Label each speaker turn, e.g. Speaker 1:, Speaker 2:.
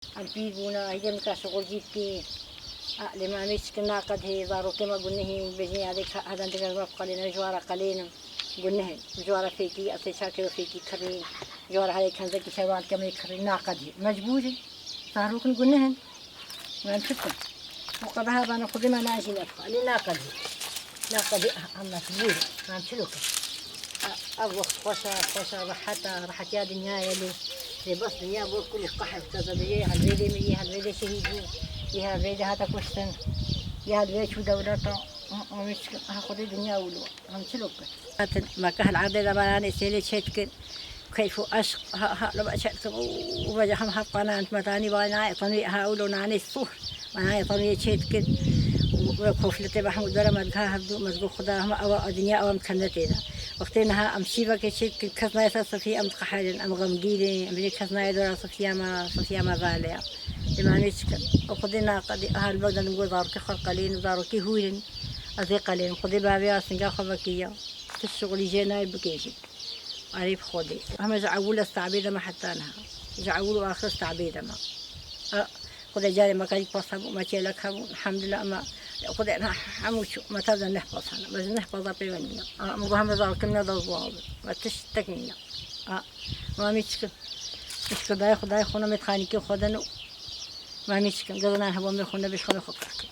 Speaker 1: البيبونا هي مكا شغل جيبكي لما ميتش كنا قد هي ضارو كما قلنا هي بجني هذيك هذا عندك الوقت قلينا جوارا قلينا قلنا هي جوارا فيكي أصل شاكر فيكي كرين جوارا هذيك كان ذكي شوان كما يكرين ناقد هي مجبورة صاروا كن قلنا هن ما نشوفهم وقبها بنا قدما ناجي نفخ اللي ناقد هي ناقد هي أما تبورة ما نشلوك أبوخ خوشة راحت يا دنيا يلي بس دنيا بول كل قحف تزبيه هالبيدي مية هالبيدي شهيدو يا هالبيدي هذا كوشتن يا هالبيدي شو دولته مش هاخذ الدنيا ولو هم شلوك ما كان العادة لما أنا سيلي شتكن كيف أشق ها لما شتكن وبجهم هالقناة أنت متاني وانا يطني هاولو ناني الصور ما يطني شتكن وكفلتي بحمد ولا ما دها هبدو مزبوط خداهم أو الدنيا أو مكنتينا وقتها أمشي بكشيت كذا يتصفي أم تقحل أم غمجيلي أم بيجي كذا يدور صفيا ما غالية لما نشكل وقدنا قد أهل بدن نقول ضارك خلقلين ضارك هولين أذيقلين قدي بابي أسنجا خبكية الشغل جينا بكيشي عريف خدي هم جعول استعبيد ما حتانها جعول آخر استعبيد ما قد جاري ما كان يقصب ما تيلك الحمد لله ما قد أنا حموش ما تقدر نحفظ أنا بس نحفظ بيونيا مقام ذلك من الضوابط ما تشتكينا ما مشكل داي خداي خونا متخانيكي خدنا ما مشكل قدرنا هو من خونا بيش خونا خطك